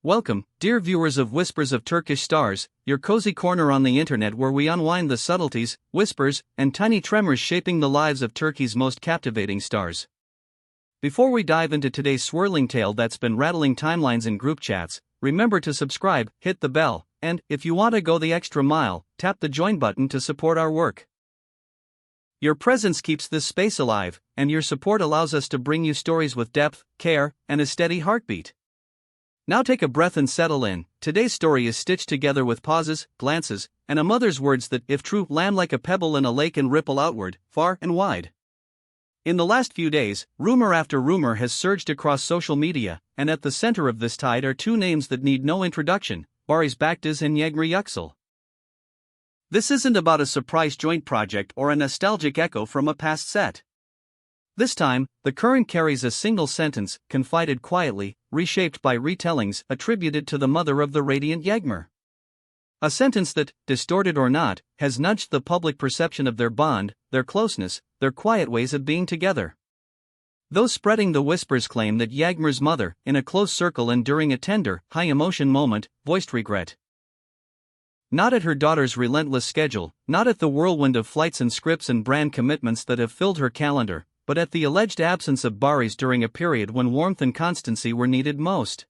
Welcome, dear viewers of Whispers of Turkish Stars, your cozy corner on the internet where we unwind the subtleties, whispers, and tiny tremors shaping the lives of Turkey's most captivating stars. Before we dive into today's swirling tale that's been rattling timelines and group chats, remember to subscribe, hit the bell, and, if you want to go the extra mile, tap the join button to support our work. Your presence keeps this space alive, and your support allows us to bring you stories with depth, care, and a steady heartbeat. Now take a breath and settle in. Today's story is stitched together with pauses, glances, and a mother's words that, if true, land like a pebble in a lake and ripple outward, far and wide. In the last few days, rumor after rumor has surged across social media, and at the center of this tide are two names that need no introduction: Barış and Yağmur Yüksel. This isn't about a surprise joint project or a nostalgic echo from a past set. This time, the current carries a single sentence, confided quietly, reshaped by retellings attributed to the mother of the radiant Yağmur. A sentence that, distorted or not, has nudged the public perception of their bond, their closeness, their quiet ways of being together. Those spreading the whispers claim that Yağmur's mother, in a close circle and during a tender, high-emotion moment, voiced regret. Not at her daughter's relentless schedule, not at the whirlwind of flights and scripts and brand commitments that have filled her calendar, but at the alleged absence of Barış during a period when warmth and constancy were needed most.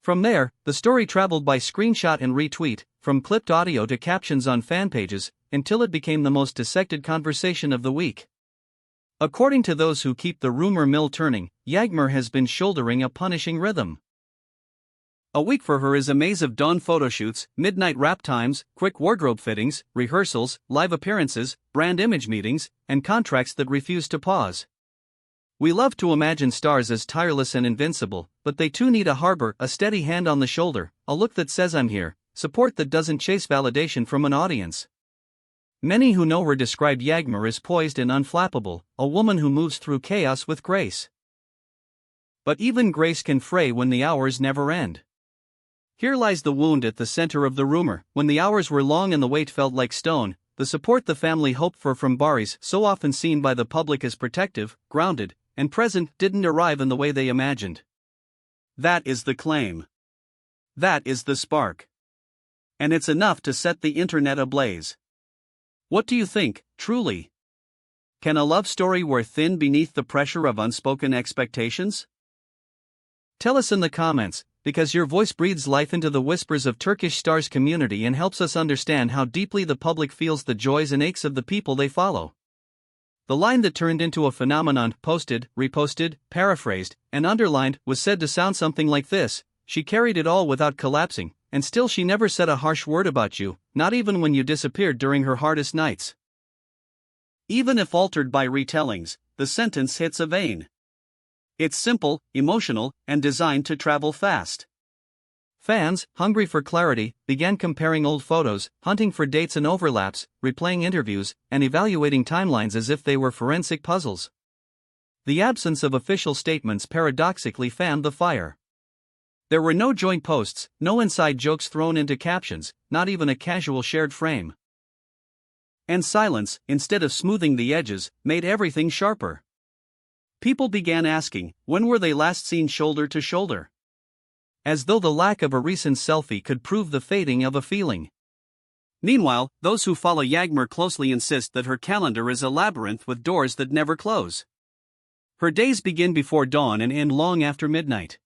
From there, the story traveled by screenshot and retweet, from clipped audio to captions on fan pages, until it became the most dissected conversation of the week. According to those who keep the rumor mill turning, Yağmur has been shouldering a punishing rhythm. A week for her is a maze of dawn photoshoots, midnight wrap times, quick wardrobe fittings, rehearsals, live appearances, brand image meetings, and contracts that refuse to pause. We love to imagine stars as tireless and invincible, but they too need a harbor, a steady hand on the shoulder, a look that says "I'm here," support that doesn't chase validation from an audience. Many who know her describe Yağmur as poised and unflappable, a woman who moves through chaos with grace. But even grace can fray when the hours never end. Here lies the wound at the center of the rumor. When the hours were long and the weight felt like stone, the support the family hoped for from Barış, so often seen by the public as protective, grounded, and present, didn't arrive in the way they imagined. That is the claim. That is the spark. And it's enough to set the internet ablaze. What do you think, truly? Can a love story wear thin beneath the pressure of unspoken expectations? Tell us in the comments, because your voice breathes life into the Whispers of Turkish Stars community and helps us understand how deeply the public feels the joys and aches of the people they follow. The line that turned into a phenomenon, posted, reposted, paraphrased, and underlined, was said to sound something like this: "She carried it all without collapsing, and still she never said a harsh word about you, not even when you disappeared during her hardest nights." Even if altered by retellings, the sentence hits a vein. It's simple, emotional, and designed to travel fast. Fans, hungry for clarity, began comparing old photos, hunting for dates and overlaps, replaying interviews, and evaluating timelines as if they were forensic puzzles. The absence of official statements paradoxically fanned the fire. There were no joint posts, no inside jokes thrown into captions, not even a casual shared frame. And silence, instead of smoothing the edges, made everything sharper. People began asking, when were they last seen shoulder to shoulder? As though the lack of a recent selfie could prove the fading of a feeling. Meanwhile, those who follow Yağmur closely insist that her calendar is a labyrinth with doors that never close. Her days begin before dawn and end long after midnight.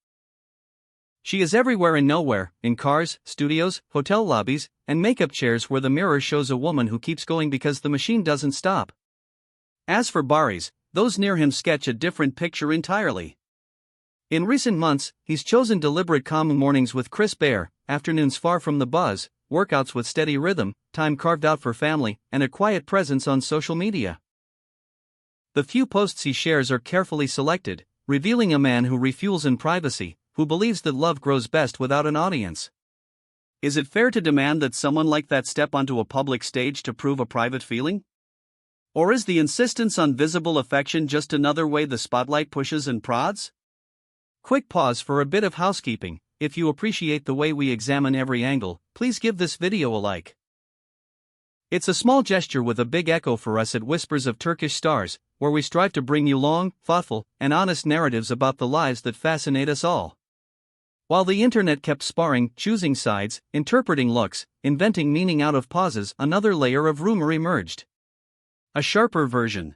She is everywhere and nowhere, in cars, studios, hotel lobbies, and makeup chairs where the mirror shows a woman who keeps going because the machine doesn't stop. As for Barış, those near him sketch a different picture entirely. In recent months, he's chosen deliberate calm mornings with crisp air, afternoons far from the buzz, workouts with steady rhythm, time carved out for family, and a quiet presence on social media. The few posts he shares are carefully selected, revealing a man who refuels in privacy, who believes that love grows best without an audience. Is it fair to demand that someone like that step onto a public stage to prove a private feeling? Or is the insistence on visible affection just another way the spotlight pushes and prods? Quick pause for a bit of housekeeping. If you appreciate the way we examine every angle, please give this video a like. It's a small gesture with a big echo for us at Whispers of Turkish Stars, where we strive to bring you long, thoughtful, and honest narratives about the lives that fascinate us all. While the internet kept sparring, choosing sides, interpreting looks, inventing meaning out of pauses, another layer of rumor emerged. A sharper version.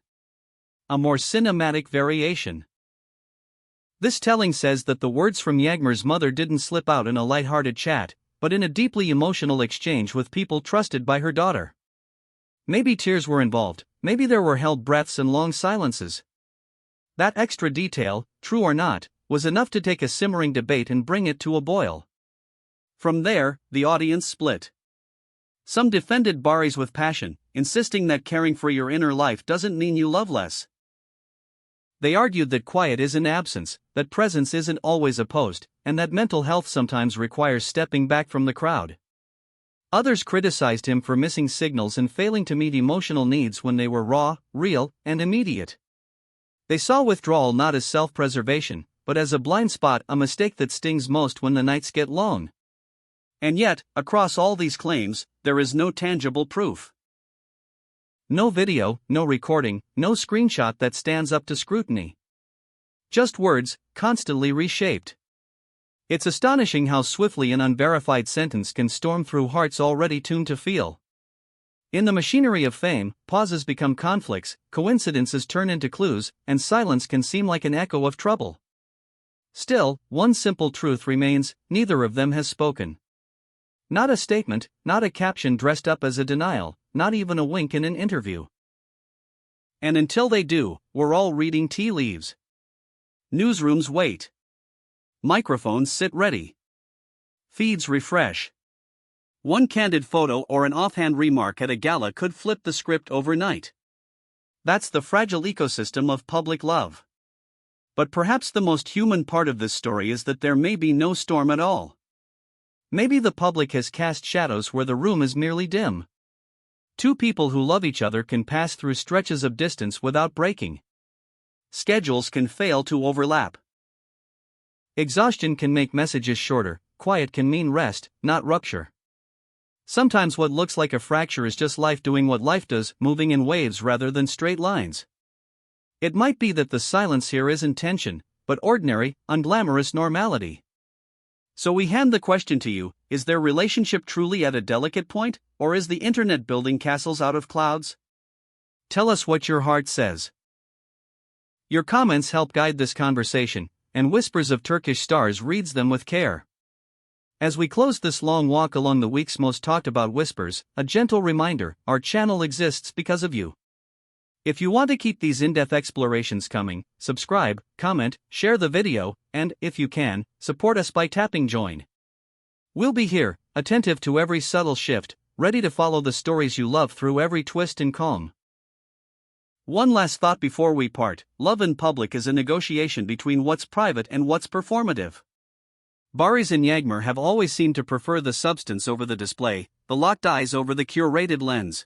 A more cinematic variation. This telling says that the words from Yağmur's mother didn't slip out in a light-hearted chat, but in a deeply emotional exchange with people trusted by her daughter. Maybe tears were involved, maybe there were held breaths and long silences. That extra detail, true or not, was enough to take a simmering debate and bring it to a boil. From there, the audience split. Some defended Barış with passion, insisting that caring for your inner life doesn't mean you love less. They argued that quiet isn't absence, that presence isn't always opposed, and that mental health sometimes requires stepping back from the crowd. Others criticized him for missing signals and failing to meet emotional needs when they were raw, real, and immediate. They saw withdrawal not as self-preservation, but as a blind spot, a mistake that stings most when the nights get long. And yet, across all these claims, there is no tangible proof. No video, no recording, no screenshot that stands up to scrutiny. Just words, constantly reshaped. It's astonishing how swiftly an unverified sentence can storm through hearts already tuned to feel. In the machinery of fame, pauses become conflicts, coincidences turn into clues, and silence can seem like an echo of trouble. Still, one simple truth remains: neither of them has spoken. Not a statement, not a caption dressed up as a denial, not even a wink in an interview. And until they do, we're all reading tea leaves. Newsrooms wait. Microphones sit ready. Feeds refresh. One candid photo or an offhand remark at a gala could flip the script overnight. That's the fragile ecosystem of public love. But perhaps the most human part of this story is that there may be no storm at all. Maybe the public has cast shadows where the room is merely dim. Two people who love each other can pass through stretches of distance without breaking. Schedules can fail to overlap. Exhaustion can make messages shorter, quiet can mean rest, not rupture. Sometimes what looks like a fracture is just life doing what life does, moving in waves rather than straight lines. It might be that the silence here isn't tension, but ordinary, unglamorous normality. So we hand the question to you: is their relationship truly at a delicate point, or is the internet building castles out of clouds? Tell us what your heart says. Your comments help guide this conversation, and Whispers of Turkish Stars reads them with care. As we close this long walk along the week's most talked about whispers, a gentle reminder: our channel exists because of you. If you want to keep these in-depth explorations coming, subscribe, comment, share the video, and, if you can, support us by tapping join. We'll be here, attentive to every subtle shift, ready to follow the stories you love through every twist and calm. One last thought before we part: love in public is a negotiation between what's private and what's performative. Barış and Yağmur have always seemed to prefer the substance over the display, the locked eyes over the curated lens.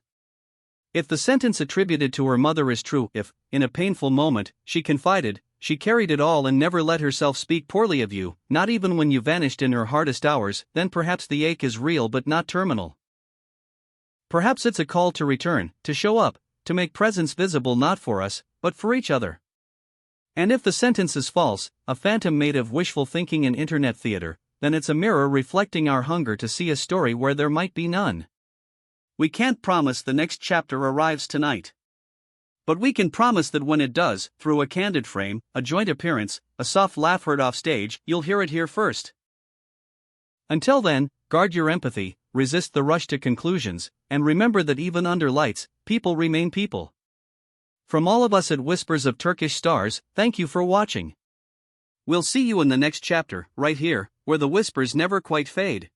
If the sentence attributed to her mother is true, if, in a painful moment, she confided, she carried it all and never let herself speak poorly of you, not even when you vanished in her hardest hours, then perhaps the ache is real but not terminal. Perhaps it's a call to return, to show up, to make presence visible not for us, but for each other. And if the sentence is false, a phantom made of wishful thinking and internet theater, then it's a mirror reflecting our hunger to see a story where there might be none. We can't promise the next chapter arrives tonight. But we can promise that when it does, through a candid frame, a joint appearance, a soft laugh heard off stage, you'll hear it here first. Until then, guard your empathy, resist the rush to conclusions, and remember that even under lights, people remain people. From all of us at Whispers of Turkish Stars, thank you for watching. We'll see you in the next chapter, right here, where the whispers never quite fade.